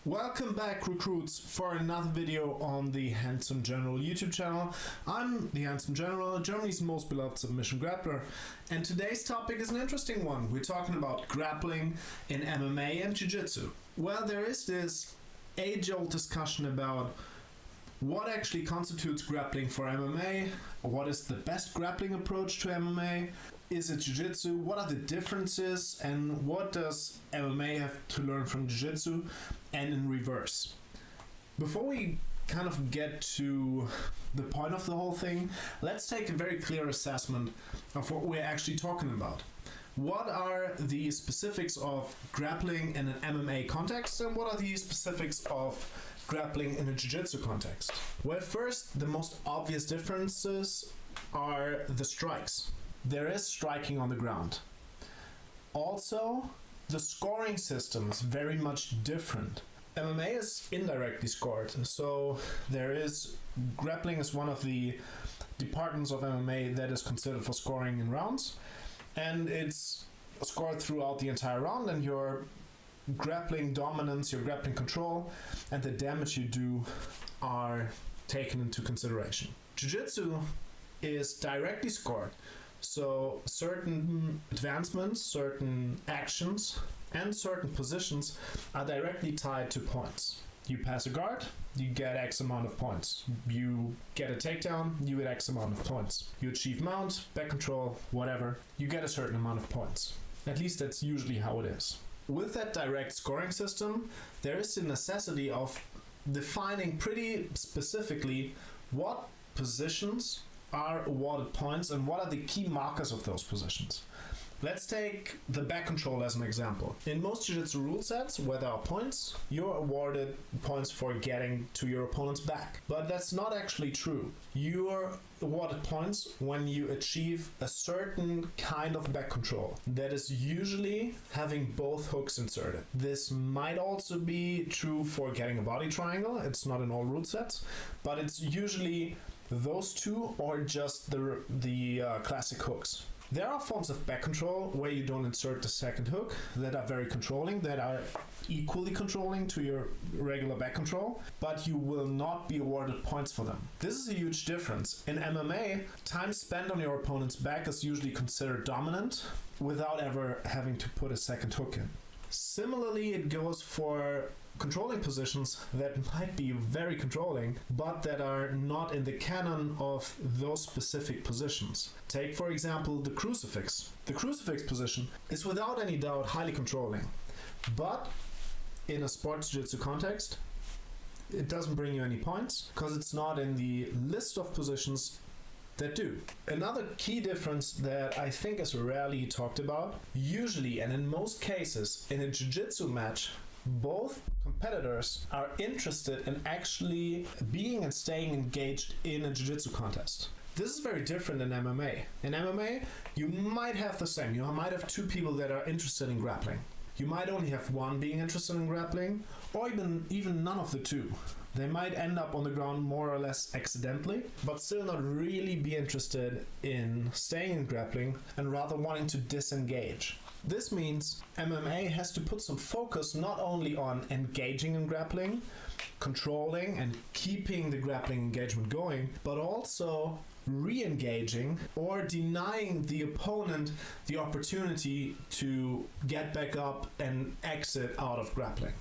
Welcome back, recruits, for another video on the Handsome General YouTube channel. I'm the Handsome General, Germany's most beloved submission grappler, and today's topic is an interesting one. We're talking about grappling in MMA and Jiu-Jitsu. Well, there is this age-old discussion about what actually constitutes grappling for MMA, what is the best grappling approach to MMA, is it Jiu-Jitsu, what are the differences, and what does MMA have to learn from Jiu-Jitsu, and in reverse. Before we kind of get to the point of the whole thing, let's take a very clear assessment of what we're actually talking about. What are the specifics of grappling in an MMA context, and what are the specifics of grappling in a Jiu-Jitsu context? Well, first, the most obvious differences are the strikes. There is striking on the ground. Also, the scoring system is very much different. MMA is indirectly scored, so grappling is one of the departments of MMA that is considered for scoring in rounds, and it's scored throughout the entire round, and your grappling dominance, your grappling control, and the damage you do are taken into consideration. Jiu-Jitsu is directly scored, so certain advancements, certain actions, and certain positions are directly tied to points. You pass a guard, you get X amount of points. You get a takedown, you get X amount of points. You achieve mount, back control, whatever, you get a certain amount of points. At least that's usually how it is. With that direct scoring system, there is the necessity of defining pretty specifically what positions are awarded points and what are the key markers of those positions. Let's take the back control as an example. In most Jiu-Jitsu rule sets where there are points, you're awarded points for getting to your opponent's back. But that's not actually true. You're awarded points when you achieve a certain kind of back control that is usually having both hooks inserted. This might also be true for getting a body triangle. It's not in all rule sets, but it's usually those two or just the classic hooks. There are forms of back control where you don't insert the second hook that are very controlling, that are equally controlling to your regular back control, but you will not be awarded points for them. This is a huge difference. In MMA, time spent on your opponent's back is usually considered dominant without ever having to put a second hook in. Similarly, it goes for controlling positions that might be very controlling, but that are not in the canon of those specific positions. Take, for example, the crucifix. The crucifix position is without any doubt highly controlling, but in a sports jiu-jitsu context, it doesn't bring you any points because it's not in the list of positions that do. Another key difference that I think is rarely talked about, usually and in most cases in a jiu-jitsu match, both competitors are interested in actually being and staying engaged in a jiu-jitsu contest. This is very different in MMA. In MMA, you might have the same. You might have two people that are interested in grappling. You might only have one being interested in grappling, or even none of the two. They might end up on the ground more or less accidentally, but still not really be interested in staying in grappling and rather wanting to disengage. This means MMA has to put some focus not only on engaging in grappling, controlling and keeping the grappling engagement going, but also re-engaging or denying the opponent the opportunity to get back up and exit out of grappling.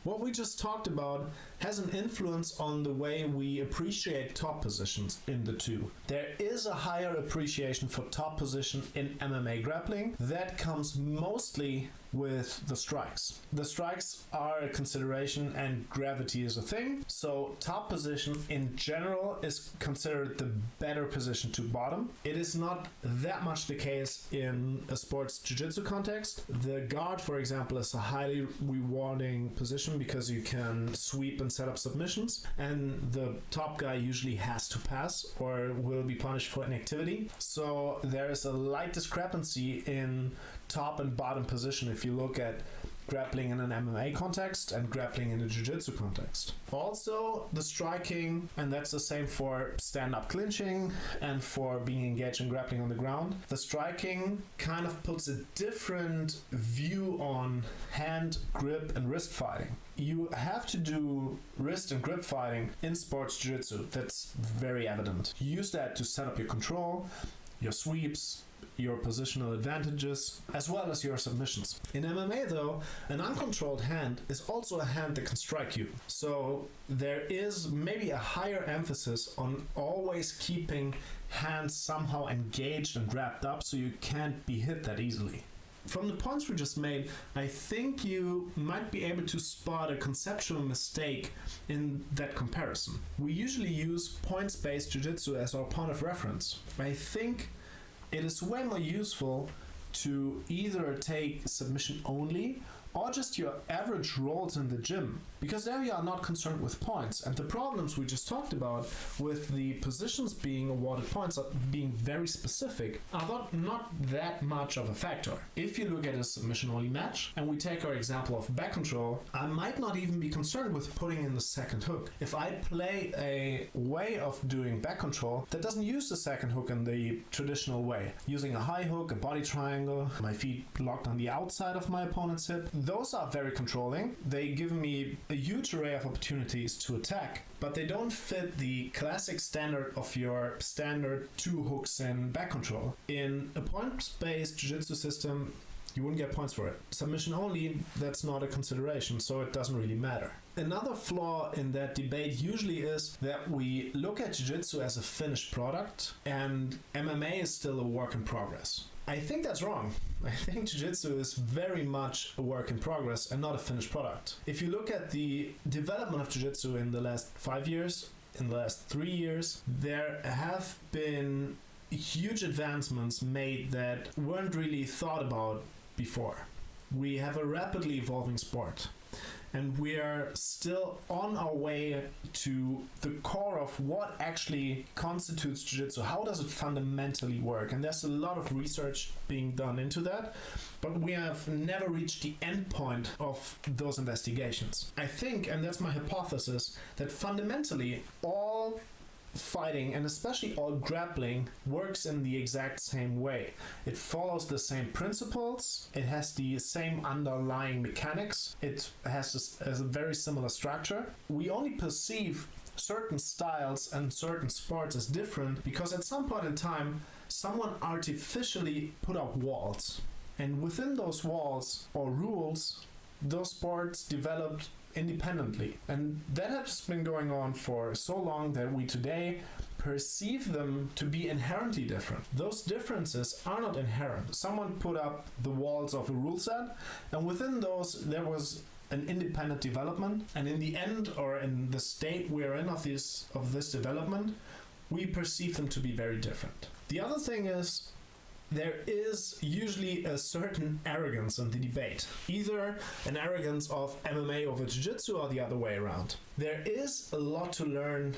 What we just talked about has an influence on the way we appreciate top positions in the two. There is a higher appreciation for top position in MMA grappling that comes mostly with the strikes. The strikes are a consideration and gravity is a thing, so top position in general is considered the better position to bottom. It is not that much the case in a sports jiu-jitsu context. The guard, for example, is a highly rewarding position because you can sweep and set up submissions, and the top guy usually has to pass or will be punished for inactivity. So there is a light discrepancy in top and bottom position if you look at grappling in an MMA context and grappling in a jiu-jitsu context. Also, the striking, and that's the same for stand-up clinching and for being engaged in grappling on the ground. The striking kind of puts a different view on hand, grip, and wrist fighting. You have to do wrist and grip fighting in sports jiu-jitsu. That's very evident. You use that to set up your control, your sweeps, your positional advantages, as well as your submissions. In MMA though, an uncontrolled hand is also a hand that can strike you. So there is maybe a higher emphasis on always keeping hands somehow engaged and wrapped up so you can't be hit that easily. From the points we just made, I think you might be able to spot a conceptual mistake in that comparison. We usually use points-based jiu-jitsu as our point of reference. I think it is way more useful to either take submission only or just your average rolls in the gym, because there you are not concerned with points, and the problems we just talked about with the positions being awarded points being very specific are not that much of a factor. If you look at a submission only match and we take our example of back control, I might not even be concerned with putting in the second hook. If I play a way of doing back control that doesn't use the second hook in the traditional way, using a high hook, a body triangle, my feet locked on the outside of my opponent's hip, those are very controlling. They give me a huge array of opportunities to attack, but they don't fit the classic standard of your standard two hooks in back control. In a points-based jiu-jitsu system, you wouldn't get points for it. Submission only, that's not a consideration, so it doesn't really matter. Another flaw in that debate usually is that we look at jiu-jitsu as a finished product and MMA is still a work in progress. I think that's wrong. I think jiu-jitsu is very much a work in progress and not a finished product. If you look at the development of jiu-jitsu in the last 5 years, in the last 3 years, there have been huge advancements made that weren't really thought about before. We have a rapidly evolving sport, and we are still on our way to the core of what actually constitutes jiu-jitsu. How does it fundamentally work? And there's a lot of research being done into that, but we have never reached the end point of those investigations. I think, and that's my hypothesis, that fundamentally all fighting, and especially all grappling, works in the exact same way. It follows the same principles, it has the same underlying mechanics, it has a very similar structure. We only perceive certain styles and certain sports as different because at some point in time someone artificially put up walls, and within those walls or rules those sports developed independently, and that has been going on for so long that we today perceive them to be inherently different. Those differences are not inherent. Someone put up the walls of a rule set, and within those there was an independent development, and in the end, or in the state we're in of this development, we perceive them to be very different. The other thing is, there is usually a certain arrogance in the debate. Either an arrogance of MMA over jiu-jitsu or the other way around. There is a lot to learn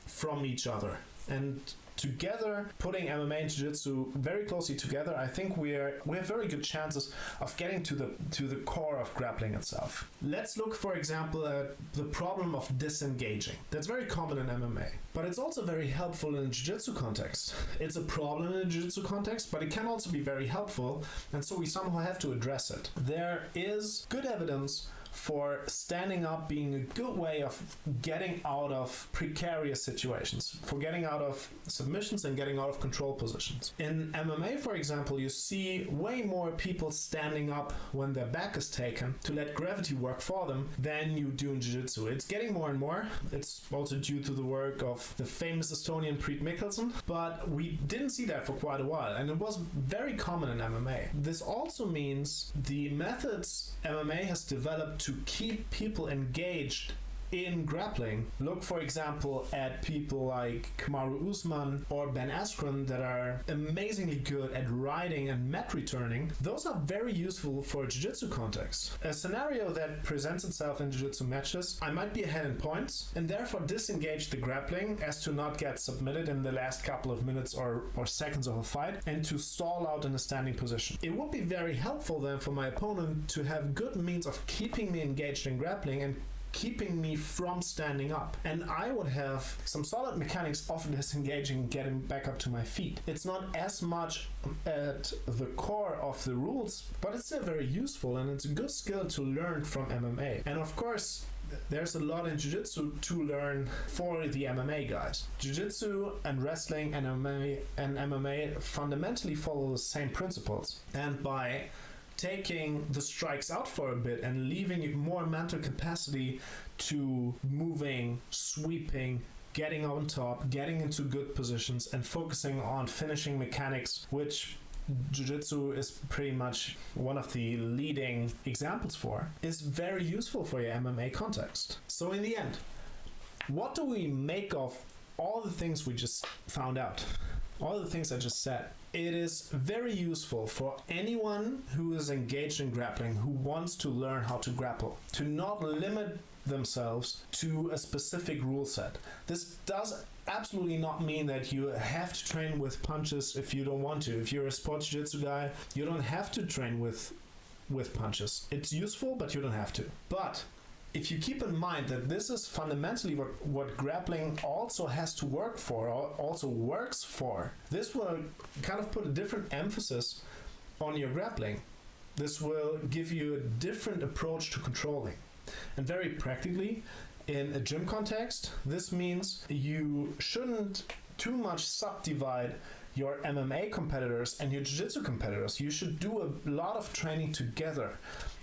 from each other, and together, putting MMA and jiu-jitsu very closely together, I think we have very good chances of getting to the core of grappling itself. Let's look, for example, at the problem of disengaging. That's very common in MMA, but it's also very helpful in a jiu-jitsu context. It's a problem in a jiu-jitsu context, but it can also be very helpful, and so we somehow have to address it. There is good evidence for standing up being a good way of getting out of precarious situations, for getting out of submissions and getting out of control positions. In MMA, for example, you see way more people standing up when their back is taken to let gravity work for them than you do in jiu-jitsu. It's getting more and more. It's also due to the work of the famous Estonian Preet Mikkelsen, but we didn't see that for quite a while, and it was very common in MMA. This also means the methods MMA has developed to keep people engaged in grappling. Look, for example, at people like Kamaru Usman or Ben Askren that are amazingly good at riding and mat returning. Those are very useful for a jiu-jitsu context. A scenario that presents itself in jiu-jitsu matches, I might be ahead in points and therefore disengage the grappling as to not get submitted in the last couple of minutes or seconds of a fight and to stall out in a standing position. It would be very helpful then for my opponent to have good means of keeping me engaged in grappling and keeping me from standing up. And I would have some solid mechanics of disengaging and getting back up to my feet. It's not as much at the core of the rules, but it's still very useful and it's a good skill to learn from MMA. And of course, there's a lot in jiu-jitsu to learn for the MMA guys. Jiu-jitsu and wrestling and MMA fundamentally follow the same principles. And by taking the strikes out for a bit and leaving more mental capacity to moving, sweeping, getting on top, getting into good positions, and focusing on finishing mechanics, which Jiu-Jitsu is pretty much one of the leading examples for, is very useful for your MMA context. So in the end, what do we make of all the things we just found out? All the things I just said. It is very useful for anyone who is engaged in grappling, who wants to learn how to grapple, to not limit themselves to a specific rule set. This does absolutely not mean that you have to train with punches if you don't want to. If you're a sports jiu-jitsu guy, you don't have to train with punches. It's useful, but you don't have to. But if you keep in mind that this is fundamentally what grappling also has to work for, or also works for, this will kind of put a different emphasis on your grappling. This will give you a different approach to controlling. And very practically, in a gym context, this means you shouldn't too much subdivide your MMA competitors and your jiu-jitsu competitors. You should do a lot of training together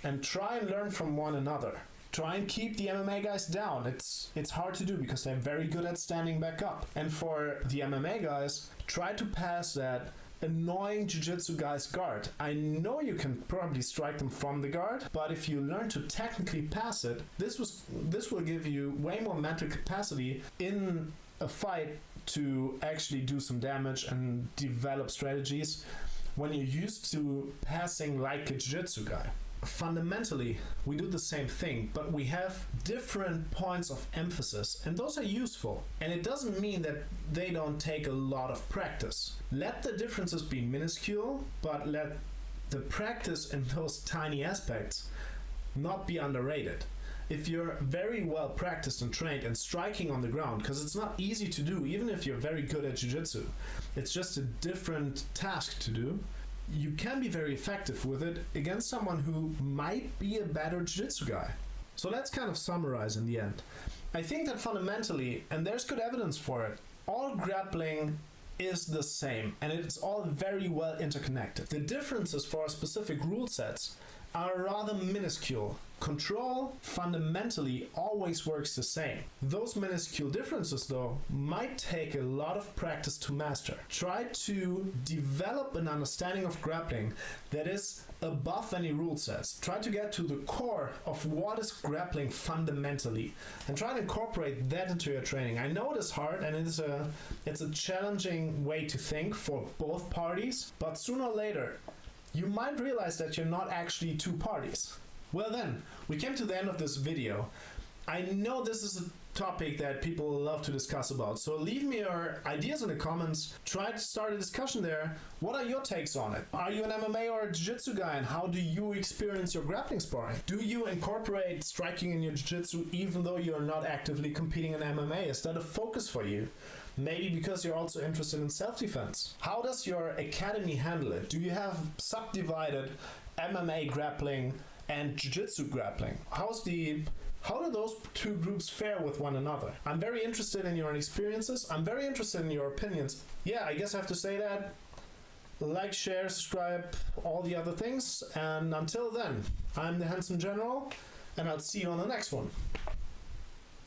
and try and learn from one another. Try and keep the MMA guys down. It's hard to do because they're very good at standing back up. And for the MMA guys, try to pass that annoying jiu-jitsu guy's guard. I know you can probably strike them from the guard, but if you learn to technically pass it, this will give you way more mental capacity in a fight to actually do some damage and develop strategies when you're used to passing like a jiu-jitsu guy. Fundamentally, we do the same thing, but we have different points of emphasis, and those are useful. And it doesn't mean that they don't take a lot of practice. Let the differences be minuscule, but let the practice in those tiny aspects not be underrated. If you're very well practiced and trained in striking on the ground, because it's not easy to do, even if you're very good at jiu-jitsu, it's just a different task to do. You can be very effective with it against someone who might be a better jiu-jitsu guy. So let's kind of summarize in the end. I think that fundamentally, and there's good evidence for it, all grappling is the same and it's all very well interconnected. The differences for specific rule sets are rather minuscule. Control fundamentally always works the same. Those minuscule differences, though, might take a lot of practice to master. Try to develop an understanding of grappling that is above any rule sets. Try to get to the core of what is grappling fundamentally and try to incorporate that into your training. I know it is hard and it's a challenging way to think for both parties, but sooner or later you might realize that you're not actually two parties. Well then, we came to the end of this video. I know this is a topic that people love to discuss about, so leave me your ideas in the comments. Try to start a discussion there. What are your takes on it? Are you an MMA or a jiu-jitsu guy, and how do you experience your grappling sparring? Do you incorporate striking in your jiu-jitsu even though you're not actively competing in MMA? Is that a focus for you? Maybe because you're also interested in self-defense. How does your academy handle it? Do you have subdivided MMA grappling and jiu-jitsu grappling? How do those two groups fare with one another? I'm very interested in your experiences. I'm very interested in your opinions. Yeah, I guess I have to say that. Like, share, subscribe, all the other things. And until then, I'm the Handsome General, and I'll see you on the next one.